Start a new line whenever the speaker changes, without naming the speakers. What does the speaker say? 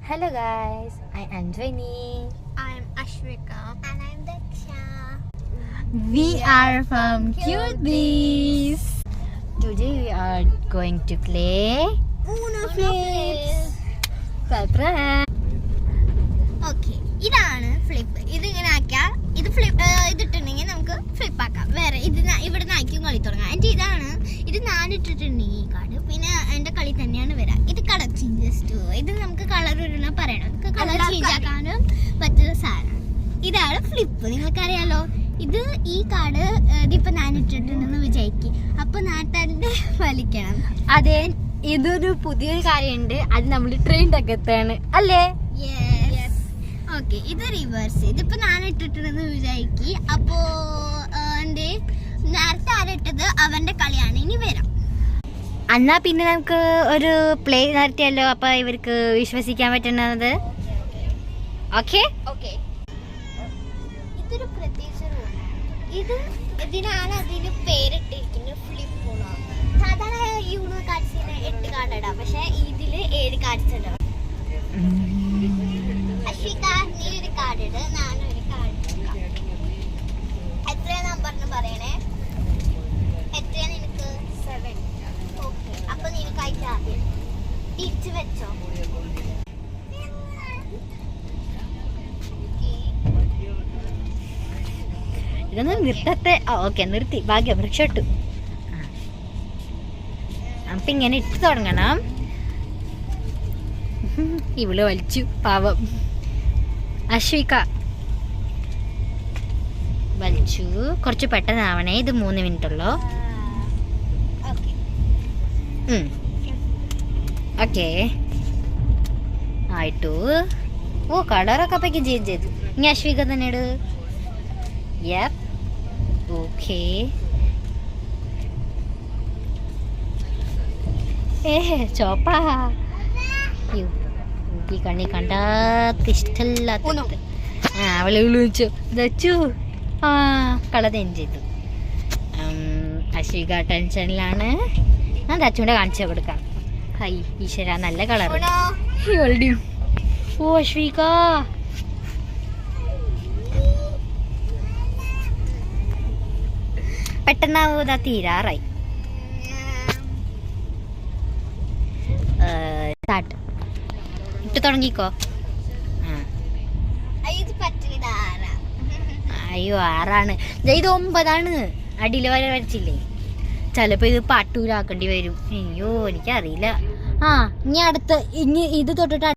Hello guys, I am Jvaini.
I'm Ashwika. And I'm Daksha.
We are from Cuties. Today we are going to play
Uno flips.
Surprise.
Okay, ഇതാണ് flip. ഇതിങ്ങനെ ആക്കിയാൽ ഇത് flip ഇതിട്ടുണ്ടെങ്കിൽ നമുക്ക് flip ആക്കാം. വേറെ ഇത് ഇവിടെ ആക്കിയും കളി തുടങ്ങാം. എൻ്റെ ഇത് ഞാനിട്ടിട്ടുണ്ടെങ്കിൽ ഈ കാർഡ് പിന്നെ എൻ്റെ കളി തന്നെയാണ് വരാം. ഇത് കളർ ചേഞ്ചസ് ടു. ഇത് നമുക്ക് കളർ ഇടണം പറയണം. നമുക്ക് കളർ ചേഞ്ച് ആക്കാനും പറ്റുന്ന സാധനമാണ്. ഇതാണ് ഫ്ലിപ്പ്. നിങ്ങൾക്കറിയാലോ, ഇത് ഈ കാർഡ് ഇതിപ്പോൾ ഞാൻ ഇട്ടിട്ടുണ്ടെന്ന് വിചാരിക്കും. അപ്പോൾ നാട്ടാരുടെ വലിക്കണം.
അതെ, ഇതൊരു പുതിയൊരു കാര്യമുണ്ട്. അത് നമ്മൾ ട്രെയിനിൻ്റെ അകത്താണ് അല്ലേ?
ഓക്കെ, ഇത് റിവേഴ്സ്. ഇതിപ്പോ ഞാൻ ഇട്ടിട്ടുണ്ടെന്ന് വിചാരിക്കി. അപ്പോ എന്റെ നേരത്തെ ആരിട്ടത് അവന്റെ കളിയാണ്. ഇനി വരാം.
എന്നാ പിന്നെ നമുക്ക് ഒരു പ്ലേ നടത്തിയല്ലോ. അപ്പൊ ഇവർക്ക് വിശ്വസിക്കാൻ പറ്റുന്നത്. ഓക്കെ,
ഇതൊരു പ്രത്യേകിച്ച് ഇതിനാണ് അതിന് പേരിട്ടിരിക്കുന്നത് ഫ്ലിപ്പ് ഊണോ. സാധാരണ യൂണോ കാർഡ്സിന് 8 കാർഡ് ഇടാം, പക്ഷെ ഇതില് 7 കാർഡ്സ് ഇടാം. നീ ഒരു കാർഡ് ഇട്, ഞാനൊരു കാർഡ് എടുക്കാം. എത്രയാ നമ്പറിന് പറയണേ? എത്രയാ നിനക്ക്? 7. ഓക്കെ, അപ്പൊ നിനക്ക് അയച്ചാ ആദ്യം തിരിച്ചു വെച്ചോ.
ഇതൊന്ന് നിർത്തത്തെ. ഓക്കെ, നിർത്തി. ഭാഗ്യം രക്ഷപ്പെട്ടു. അപ്പൊ ഇങ്ങനെ ഇട്ട് തുടങ്ങണം. ഇവള് വലിച്ചു, പാവം. അശ്വിക വലിച്ചു. കുറച്ച് പെട്ടെന്നാവണേ. ഇത് 3 മിനിറ്റ് ഉള്ളോ. ഓക്കെ ആയിട്ടു. ഓ, കളറൊക്കെ അപ്പേക്ക് ചേഞ്ച് ചെയ്തു. ഇനി അശ്വിക തന്നെ ഇട്. Yep, okay. ചോപ്പാ. ഈ കണ്ണി കണ്ടാത്ത ഇഷ്ടല്ലാത്ത. അവളെ വിളിച്ചു ദച്ചു. കളർ ചേഞ്ച് ചെയ്തു. അശ്വിക ടെൻഷനിലാണ്. ഞാൻ ദച്ചുവിന്റെ കാണിച്ചു കൊടുക്കാം. ഹൈ ഈശ്വര, നല്ല കളർ. ഓ അശ്വിക, പെട്ടെന്നാവൂതാ. തീരാറായി. സ്റ്റാർട്ട്. ഇട്ട് തുടങ്ങിക്കോ. അയ്യോ, 6ആണ്. ഇത് 9ആണ്. അടിയിൽ വരെ വരച്ചില്ലേ? ചിലപ്പോ ഇത് പാട്ടൂരാക്കേണ്ടി വരും. അയ്യോ, എനിക്കറിയില്ല. ഇനി അടുത്ത് ഇനി ഇത് തൊട്ടിട്ട്